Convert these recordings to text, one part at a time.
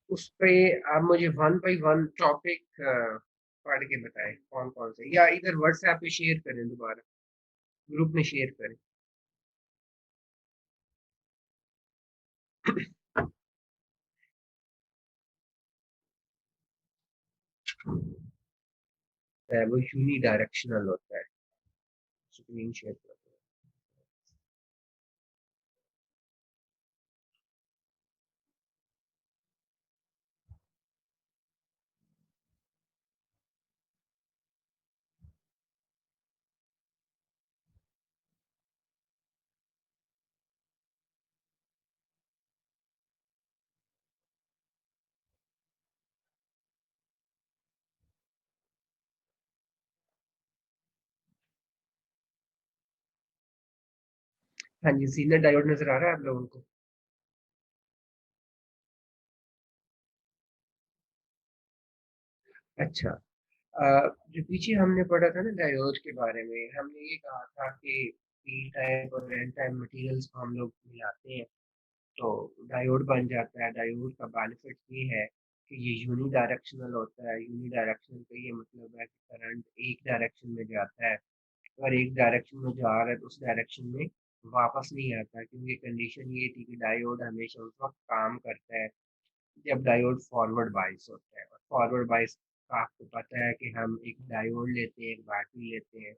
उस पे आप मुझे वन बाई वन टॉपिक पढ़ के बताएं कौन कौन से, या इधर व्हाट्सएप पे शेयर करें, दोबारा ग्रुप में शेयर करें। वो यूनी डायरेक्शनल होता है। स्क्रीन शेयर करते हैं। हाँ जी, जीनर डायोड नजर आ रहा है आप लोगों को? अच्छा। जो पीछे हमने पढ़ा था ना डायोड के बारे में, हमने ये कहा था कि पी टाइप और एन टाइप मटेरियल्स को हम लोग मिलाते हैं तो डायोड बन जाता है। डायोड का बेनिफिट ये है कि ये यूनी डायरेक्शनल होता है। यूनी डायरेक्शनल का ये मतलब है कि करंट एक डायरेक्शन में जाता है। अगर एक डायरेक्शन में जा रहा है तो उस डायरेक्शन में वापस नहीं आता, क्योंकि कंडीशन ये थी कि डायोड हमेशा उस वक्त काम करता है जब डायोड फॉरवर्ड बाइस होता है। और फॉरवर्ड बाइस का आपको पता है कि हम एक डायोड लेते हैं, एक बैटरी लेते हैं।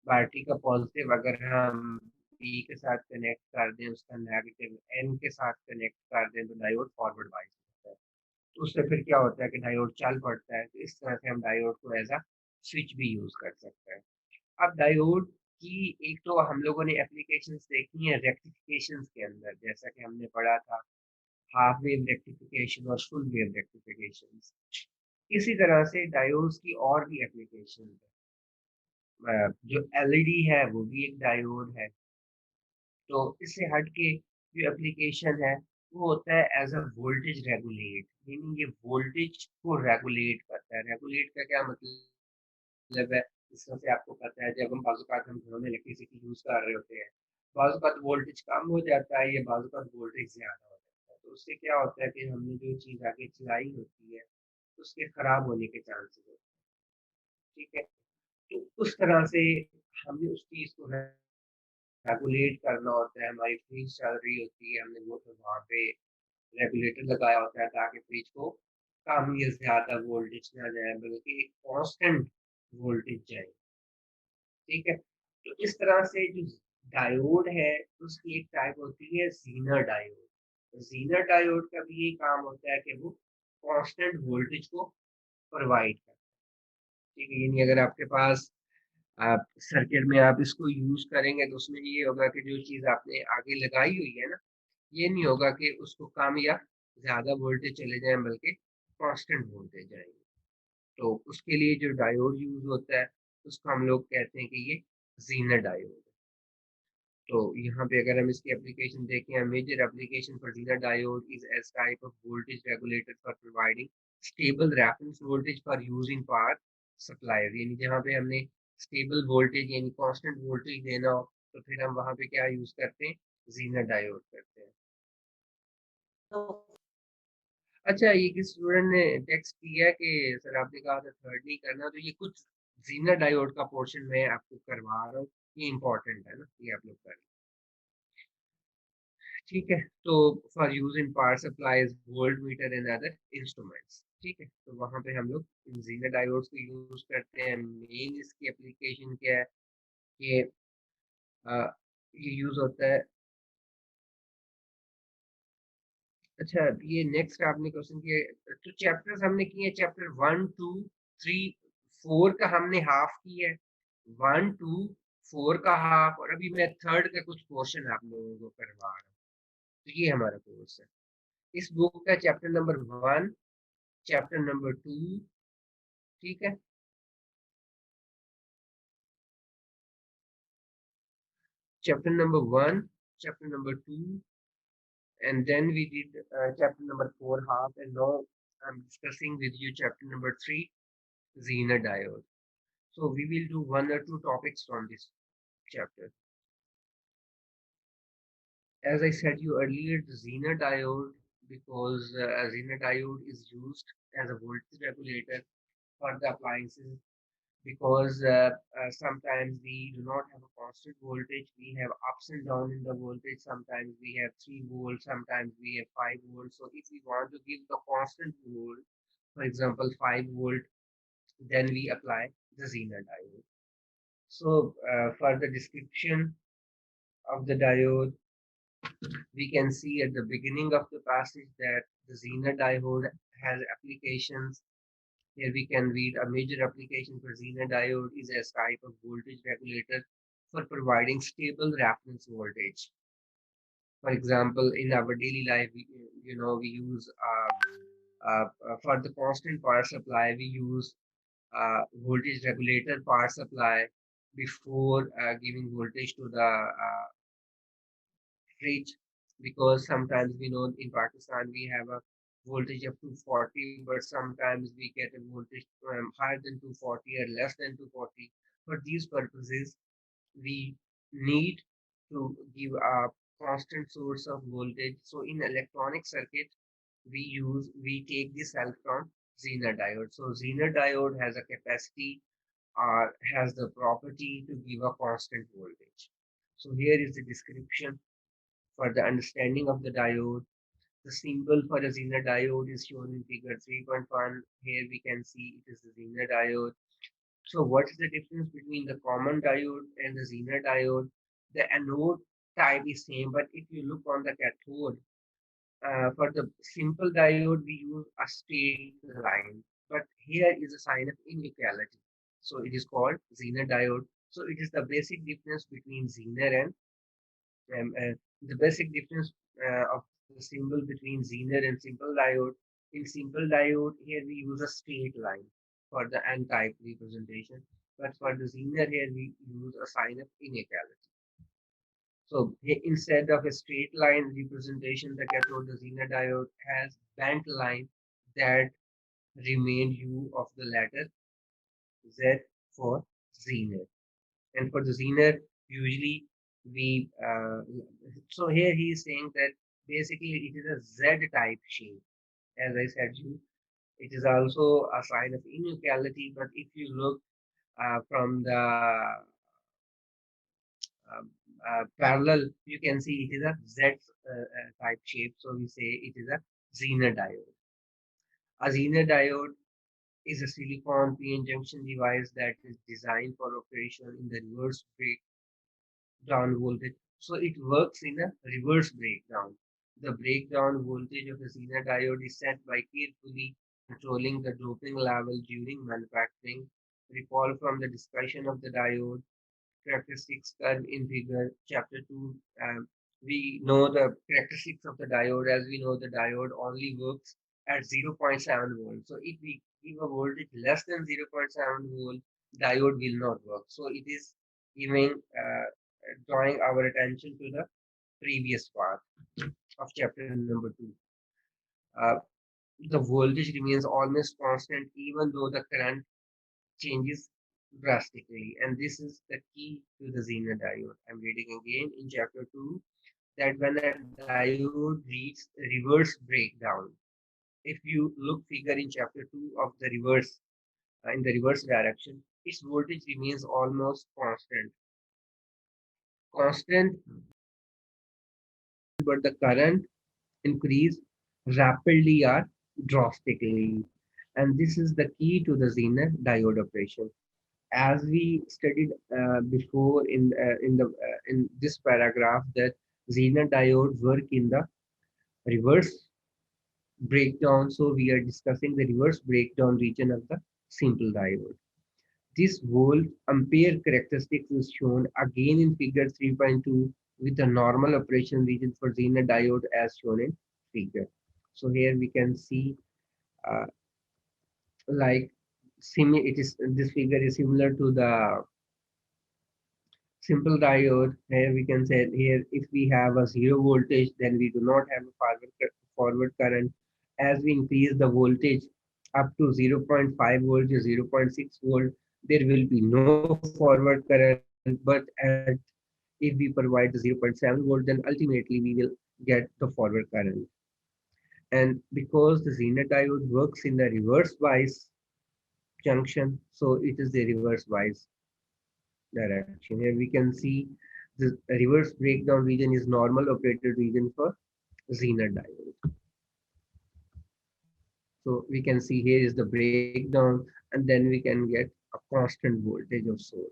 बैटरी का पॉजिटिव अगर हम पी के साथ कनेक्ट कर दें, उसका नेगेटिव एन के साथ कनेक्ट कर दें, तो डायोड फॉरवर्ड बाइस होता है। तो उससे फिर क्या होता है कि डायोड चल पड़ता है। तो इस तरह से हम डायोड को एज अ स्विच भी यूज कर सकते हैं। अब डायोड की एक तो हम लोगों ने एप्लीकेशंस देखी हैं रेक्टिफिकेशंस के अंदर, जैसा कि हमने पढ़ा था हाफ वेव रेक्टिफिकेशन और फुल वेव रेक्टिफिकेशन। इसी तरह से डायोड्स की और भी एप्लीकेशन है। जो एलईडी है वो भी एक डायोड है। तो इससे हट के जो एप्लीकेशन है वो होता है as a voltage regulate, meaning ये वोल्टेज को रेगुलेट करता है। रेगुलेट का क्या मतलब है? इस तरह से आपको पता है जब हम बाजूकात हम घरों में इलेक्ट्रिसिटी यूज कर रहे होते हैं, बाजूकात वोल्टेज कम हो जाता है, ये बाजूकात वोल्टेज ज्यादा हो जाता है। तो उससे क्या होता है कि हमने जो चीज आगे चलाई होती है उसके खराब होने के चांसेस होते हैं। ठीक है, तो उस तरह से हमने उस चीज को रेगुलेट करना होता है। हमारी फ्रीज चल रही होती है, हमने वो तो वहाँ पे रेगुलेटर लगाया होता है ताकि फ्रिज को कम या ज्यादा वोल्टेज ना जाए, बल्कि एक कांस्टेंट वोल्टेज जाए। ठीक है, तो इस तरह से जो डायोड है उसकी एक टाइप होती है जीनर डायोड। जीनर डायोड का भी यही काम होता है कि वो कांस्टेंट वोल्टेज को प्रोवाइड करता है। ठीक है, यानी अगर आपके पास आप सर्किट में आप इसको यूज करेंगे तो उसमें ये होगा कि जो चीज आपने आगे लगाई हुई है ना, ये नहीं होगा कि उसको कम या ज्यादा वोल्टेज चले जाएं, बल्कि कांस्टेंट वोल्टेज जाएंगे। तो उसके लिए जो डायोड यूज होता है उसको हम लोग कहते हैं कि ये जीनर डायोड है। तो यहाँ पे अगर हम इसकी एप्लीकेशन देखें, major application for zener diode is as type of voltage regulator for providing stable reference voltage for use in power supplier. यानी जहाँ पे हमने स्टेबल वोल्टेज यानी कांस्टेंट वोल्टेज देना हो तो फिर हम वहाँ पे क्या यूज करते हैं? जीनर डायोड करते हैं। अच्छा, ये किस स्टूडेंट ने टेक्स्ट किया है कि सर आपने कहा था थर्ड नहीं करना, तो ये कुछ जीनर डायोड का पोर्शन मैं आपको करवा रहा हूँ। ये इंपॉर्टेंट है ना, ये आप लोग करें। ठीक है, तो for use in power supplies volt meter and other instruments. ठीक है, तो वहां पे हम लोग इन जीनर डायोड्स को यूज करते हैं। मेन इसकी एप्लीकेशन क्या है कि अ, ये यूज होता है। अच्छा, ये नेक्स्ट आपने क्वेश्चन किया तो चैप्टर्स हमने किए, चैप्टर 1 2 3 4 का हमने हाफ किया है। 1 2 4 का हाफ, और अभी मैं थर्ड का कुछ पोर्शन आप लोगों को करवा रहा हूँ। तो ये हमारा कोर्स है। इस बुक का चैप्टर नंबर 1, चैप्टर नंबर 2, ठीक है, chapter number 1, chapter number 2, and then we did chapter number 4 half, and now I'm discussing with you chapter number 3, Zener diode. So we will do one or two topics from this chapter. As I said you earlier, the Zener diode because a Zener diode is used as a voltage regulator for the appliances because sometimes we do not have a constant voltage. We have ups and downs in the voltage. Sometimes we have 3 volts, sometimes we have 5 volts. So if we want to give the constant volt, for example, 5 volt, then we apply the Zener diode. So for the description of the diode, we can see at the beginning of the passage that the Zener diode has applications. Here we can read a major application for Zener diode is as type of voltage regulator for providing stable reference voltage. For example, in our daily life, we use for the constant power supply, we use voltage regulator power supply before giving voltage to the fridge, because sometimes we know in Pakistan we have a voltage of 240, but sometimes we get a voltage higher than 240 or less than 240. For these purposes, we need to give a constant source of voltage. So in electronic circuit, we take this cell from Zener diode. So Zener diode has a capacity or has the property to give a constant voltage. So here is the description for the understanding of the diode. The symbol for a Zener diode is shown in figure 3.1. Here we can see it is the Zener diode. So what is the difference between the common diode and the Zener diode? The anode type is same, but if you look on the cathode, for the simple diode, we use a straight line, but here is a sign of inequality. So it is called Zener diode. So it is the basic difference between Zener and the basic difference of the symbol between Zener and simple diode. In simple diode, here we use a straight line for the n-type representation, but for the Zener here we use a sign of inequality. So instead of a straight line representation, the cathode, the Zener diode has bent line that remain U of the letter Z for Zener. And for the Zener, usually we so here he is saying that basically it is a Z type shape. As I said you, it is also a sign of inequality, but if you look from the um, parallel, you can see it is a Z type shape. So we say it is a Zener diode. A Zener diode is a silicon PN junction device that is designed for operation in the reverse breakdown voltage. So it works in a reverse breakdown. The breakdown voltage of a Zener diode is set by carefully controlling the doping level during manufacturing. Recall from the discussion of the diode characteristics curve in figure chapter 2. We know the characteristics of the diode. As we know, the diode only works at 0.7 volt. So if we give a voltage less than 0.7 volt, diode will not work. So it is giving drawing our attention to the previous part of chapter number 2. uh, the voltage remains almost constant even though the current changes drastically. And this is the key to the Zener diode. I'm reading again in chapter 2 that when a diode reaches reverse breakdown, if you look figure in chapter 2 of the reverse, in the reverse direction, its voltage remains almost constant. Constant, but the current increase rapidly or drastically. And this is the key to the Zener diode operation. As we studied before in this paragraph, that Zener diode work in the reverse breakdown. So we are discussing the reverse breakdown region of the simple diode. This volt ampere characteristics is shown again in figure 3.2 with the normal operation region for Zener diode as shown in figure. So here we can see uh, like it is this figure is similar to the simple diode. Here we can say here if we have a zero voltage, then we do not have a forward current. As we increase the voltage up to 0.5 volt or 0.6 volt, there will be no forward current. But if we provide the 0.7 volt, then ultimately we will get the forward current. And because the Zener diode works in the reverse bias junction, so it is the reverse bias direction. Here we can see the reverse breakdown region is normal operated region for Zener diode. So we can see here is the breakdown, and then we can get a constant voltage of source.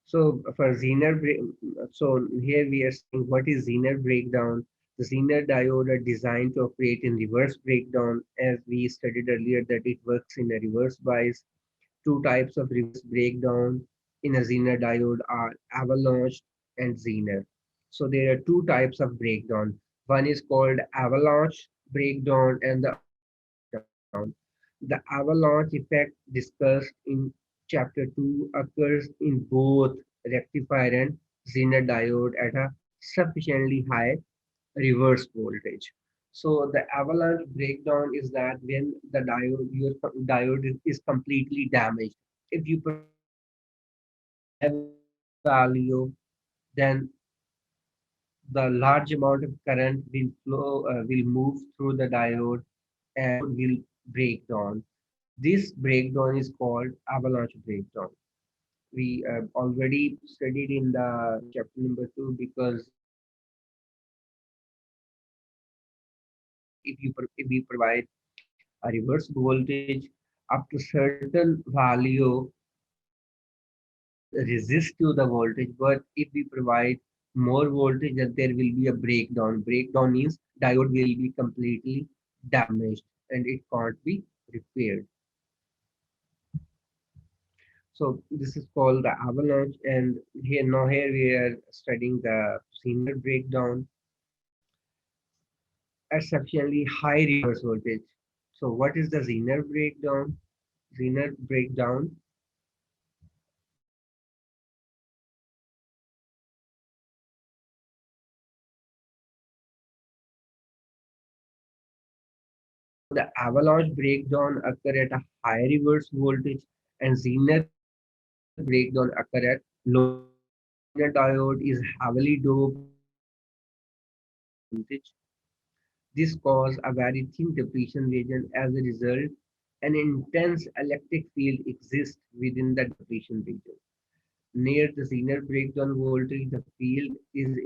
So for Zener, so here we are saying what is Zener breakdown. The Zener diode are designed to operate in reverse breakdown, as we studied earlier that it works in a reverse bias. Two types of reverse breakdown in a Zener diode are avalanche and Zener. So there are two types of breakdown. One is called avalanche breakdown and the other is breakdown. The avalanche effect discussed in chapter 2 occurs in both rectifier and Zener diode at a sufficiently high reverse voltage. So the avalanche breakdown is that when the diode, your diode is completely damaged. If you provide high value, then the large amount of current will flow, will move through the diode and will break down. This breakdown is called avalanche breakdown. We already studied in the chapter number 2 because if we provide a reverse voltage up to certain value, the diode will resist to the voltage. But if we provide more voltage, then there will be a breakdown. Breakdown means diode will be completely damaged and it can't be repaired. So this is called the avalanche, and here we are studying the Zener breakdown at sufficiently high reverse voltage. So what is the Zener breakdown? Zener breakdown. So the avalanche breakdown occur at a high reverse voltage and Zener breakdown occur at low reverse voltage. Zener diode is heavily doped with high voltage. This causes a very thin depletion region. As a result, an intense electric field exists within the depletion region. Near the Zener breakdown voltage, the field is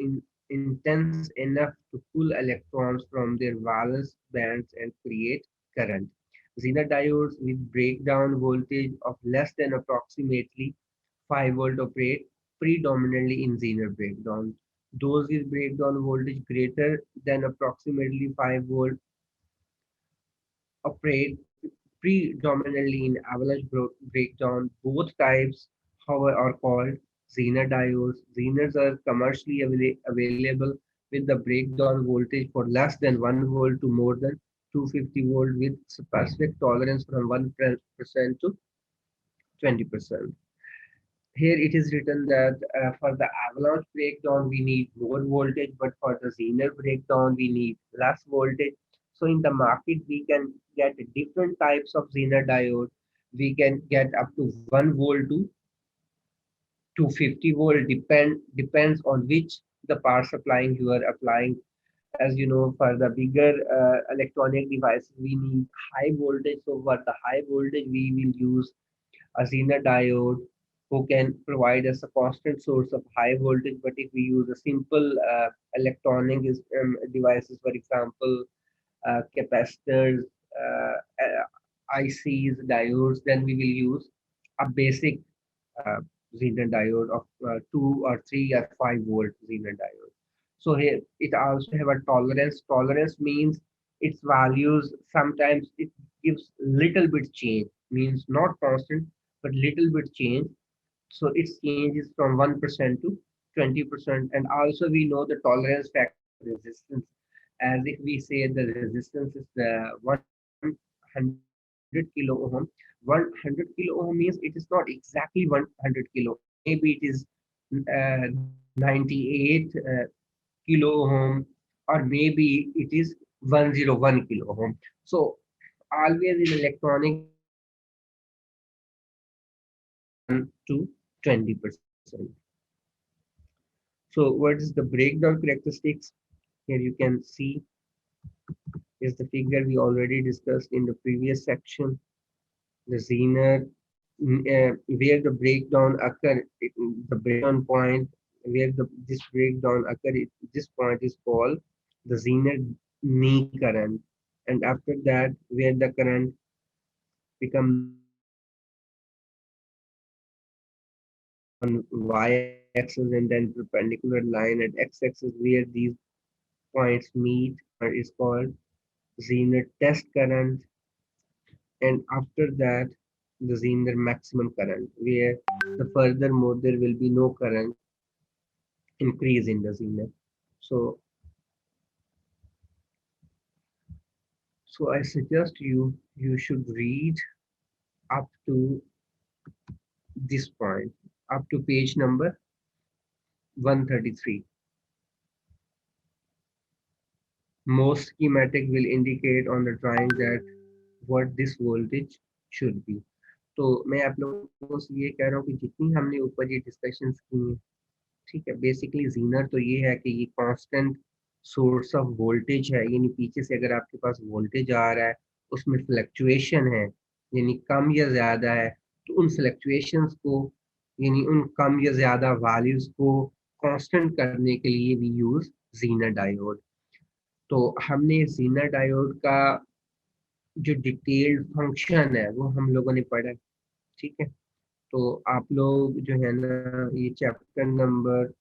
intense enough to pull electrons from their valence bands and create current. Zener diodes with breakdown voltage of less than approximately 5 volt operate predominantly in Zener breakdown. Those with breakdown voltage greater than approximately 5 volt operate predominantly in avalanche breakdown. Both types, however, are called Zener diodes. Zeners are commercially available with the breakdown voltage for less than 1 volt to more than 250 volt with specific tolerance from 1% to 20%. Here it is written that for the avalanche breakdown we need more voltage, but for the Zener breakdown we need less voltage. So in the market we can get different types of Zener diode. We can get up to 1 volt to 50 volt, depends on which the power supplying you are applying. As you know, for the bigger electronic devices we need high voltage. So for the high voltage we will use a Zener diode who can provide us a constant source of high voltage. But if we use a simple electronic devices, for example, capacitors, ICs, diodes, then we will use a basic uh, Zener diode of 2 or 3 or 5 volt Zener diode. So here it also have a tolerance. Tolerance means its values sometimes it gives little bit change, means not constant but little bit change. So its change is from 1% to 20%. And also we know the tolerance factor of resistance. As if we say the resistance is the 100 kilo ohm. 100 kilo ohm means it is not exactly 100 kilo ohm. Maybe it is 98 kilo ohm, or maybe it is 101 kilo ohm. So always in electronic devices we use to 20%. So what is the breakdown characteristics? Here you can see is the figure we already discussed in the previous section. The Zener, where the breakdown occur, the breakdown point where this breakdown occur, this point is called the Zener knee current, and after that, where the current become on y-axis and then perpendicular line at x-axis, where these points meet, is called Zener test current, and after that the Zener maximum current, where the furthermore there will be no current increase in the Zener. So, so I suggest you should read up to this point, up to page number 133. Most schematic will indicate on the drawing that what this voltage should be. तो मैं आप लोगों से ये कह रहा हूँ कि जितनी हमने ऊपर ये डिस्कशंस की हैं, ठीक है, बेसिकली जीनर तो ये है कि ये कांस्टेंट सोर्स ऑफ वोल्टेज है, यानी पीछे से अगर आपके पास वोल्टेज आ रहा है उसमें फ्लक्चुएशन है, यानी कम या ज़्यादा है, तो उन फ्लक्चुएशंस को, यानी उन कम या ज़्यादा वैल्यूज़ को कांस्टेंट करने के लिए वी यूज़ जीनर डायोड। तो हमने जीनर डायोड का जो डिटेल्ड फंक्शन है वो हम लोगों ने पढ़ा है, ठीक है। तो आप लोग जो है ना ये चैप्टर नंबर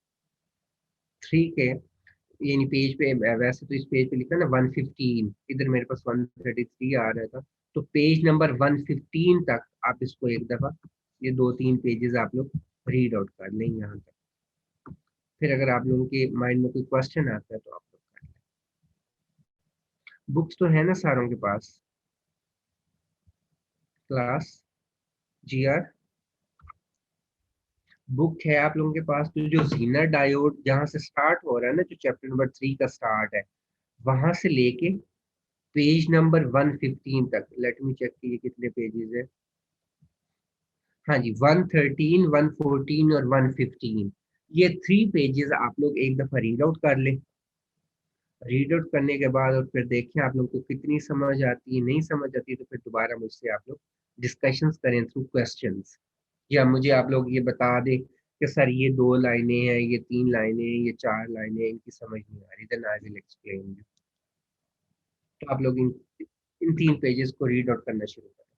3 के, यानी पेज पे, वैसे तो इस पेज पे लिखा है ना 115, इधर मेरे पास 133 आ रहा था, तो पेज नंबर 115 तक आप इसको एक दफा, ये 2-3 पेजेस आप लोग रीड आउट कर लें यहाँ तक। फिर अगर आप लोगों के माइंड में कोई क्वेश्चन आता है तो आप लोग कर लें। बुक्स तो है ना सारों के पास? क्लास जीआर बुक है आप लोगों के पास? तो जो जीनर डायोड जहाँ से स्टार्ट हो रहा है ना, जो चैप्टर नंबर 3 का स्टार्ट है, वहां से लेके पेज नंबर 115 तक, लेट मी चेक कीजिए कितने पेजेस है। हाँ जी, 113, 114 और 115, ये 3 पेजेस आप लोग एक दफा रीड आउट कर लें। रीड आउट करने के बाद और फिर देखें आप लोग को कितनी समझ आती है, नहीं समझ आती है, तो फिर दोबारा मुझसे आप लोग डिस्कशंस करें थ्रू क्वेश्चंस, या मुझे आप लोग ये बता दें कि सर ये 2 लाइनें हैं, ये 3 लाइनें हैं, ये 4 लाइनें हैं, इनकी समझ नहीं आ रही, then I will explain you. तो आप लोग इन 3 पेजेस को रीड आउट करना शुरू करें।